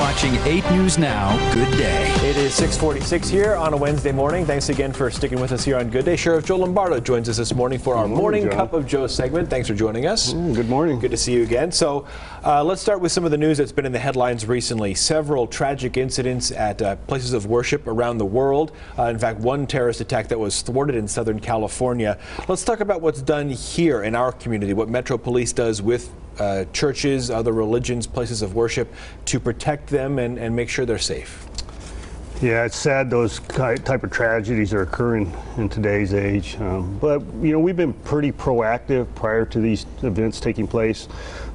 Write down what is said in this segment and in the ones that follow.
watching 8 News Now. Good day. It is 6:46 here on a Wednesday morning. Thanks again for sticking with us here on Good Day. Sheriff Joe Lombardo joins us this morning for our Morning Cup of Joe segment. Thanks for joining us. Good morning. Good to see you again. So let's start with some of the news that's been in the headlines recently. Several tragic incidents at places of worship around the world. In fact, one terrorist attack that was thwarted in Southern California. Let's talk about what's done here in our community, what Metro Police does with churches, other religions, places of worship to protect them and make sure they're safe. Yeah, it's sad those type of tragedies are occurring in today's age. But, you know, we've been pretty proactive prior to these events taking place.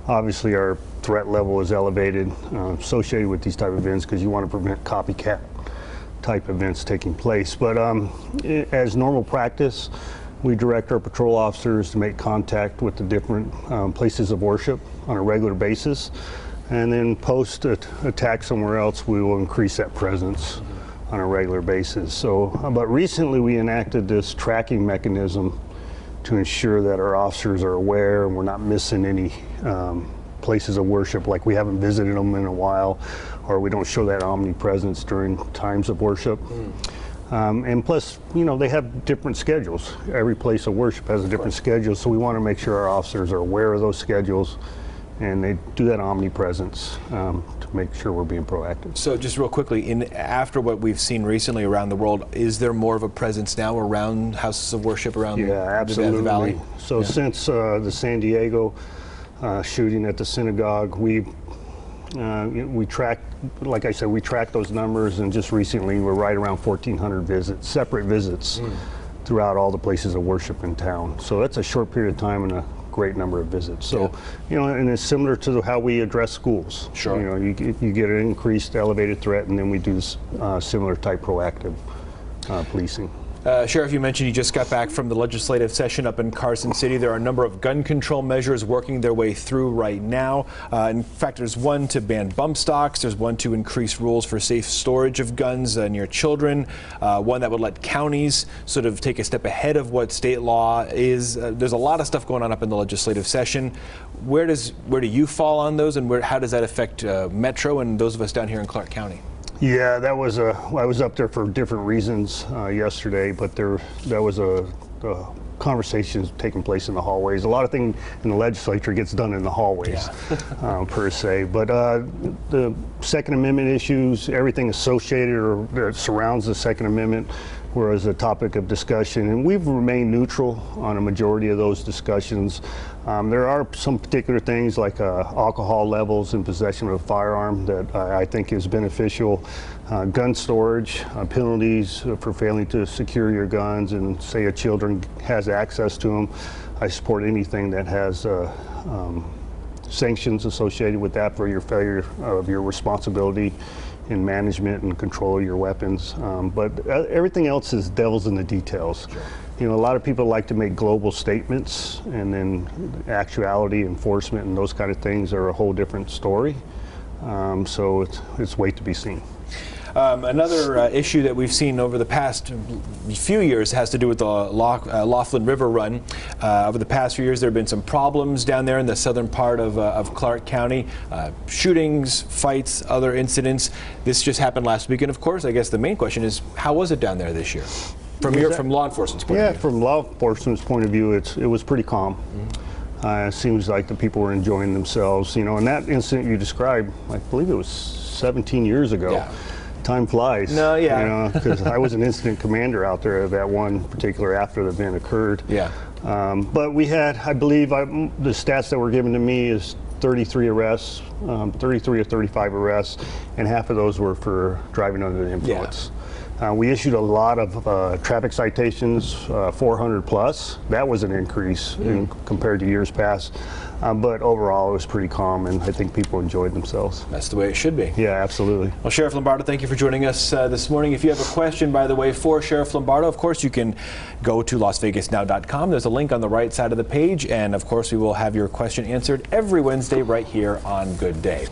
Obviously, our threat level is elevated associated with these type of events because you want to prevent copycat type events taking place. But as normal practice, we direct our patrol officers to make contact with the different places of worship on a regular basis. And then post attack somewhere else, we will increase that presence on a regular basis. So, but recently we enacted this tracking mechanism to ensure that our officers are aware and we're not missing any places of worship, like we haven't visited them in a while, or we don't show that omnipresence during times of worship. And plus, you know, they have different schedules. Every place of worship has a different schedule, so we want to make sure our officers are aware of those schedules and they do that omnipresence to make sure we're being proactive. So just real quickly, after what we've seen recently around the world, is there more of a presence now around houses of worship around the valley? So since the San Diego shooting at the synagogue, we track, like I said, we track those numbers, and just recently we're right around 1,400 visits, separate visits throughout all the places of worship in town. So that's a short period of time and a great number of visits. So, you know, and it's similar to how we address schools. Sure. You know, you get an increased elevated threat, and then we do similar type proactive policing. Sheriff, you mentioned you just got back from the legislative session up in Carson City. There are a number of gun control measures working their way through right now. In fact, there's one to ban bump stocks. There's one to increase rules for safe storage of guns near children. One that would let counties sort of take a step ahead of what state law is. There's a lot of stuff going on up in the legislative session. Where do you fall on those, and how does that affect Metro and those of us down here in Clark County? Yeah, that was I was up there for different reasons yesterday, but that was a conversation taking place in the hallways. A lot of things in the legislature gets done in the hallways, per se. But the Second Amendment issues, everything associated or that surrounds the Second Amendment, was a topic of discussion, and we've remained neutral on a majority of those discussions. There are some particular things like alcohol levels in possession of a firearm that I think is beneficial. Gun storage, penalties for failing to secure your guns, and say a children has access to them. I support anything that has sanctions associated with that for your failure of your responsibility in management and control of your weapons. But everything else is devil's in the details. Sure. You know, a lot of people like to make global statements, and then actuality, enforcement, and those kind of things are a whole different story. So it's wait to be seen. Another issue that we've seen over the past few years has to do with the Laughlin River Run. Over the past few years, there have been some problems down there in the southern part of Clark County. Shootings, fights, other incidents. This just happened last week, and of course, I guess the main question is, how was it down there this year? From law enforcement's point of view. Yeah, from law enforcement's point of view, it was pretty calm. It seems like the people were enjoying themselves. You know, and that incident you described, I believe it was 17 years ago. Yeah. Time flies. No, yeah. You know, because I was an incident commander out there at that one particular after the event occurred. Yeah. But we had, I believe, the stats that were given to me is 33 arrests, 33 or 35 arrests, and half of those were for driving under the influence. Yeah. We issued a lot of traffic citations, 400 plus. That was an increase compared to years past. But overall, it was pretty calm, and I think people enjoyed themselves. That's the way it should be. Yeah, absolutely. Well, Sheriff Lombardo, thank you for joining us this morning. If you have a question, by the way, for Sheriff Lombardo, of course, you can go to LasVegasNow.com. There's a link on the right side of the page, and of course, we will have your question answered every Wednesday right here on Good Day.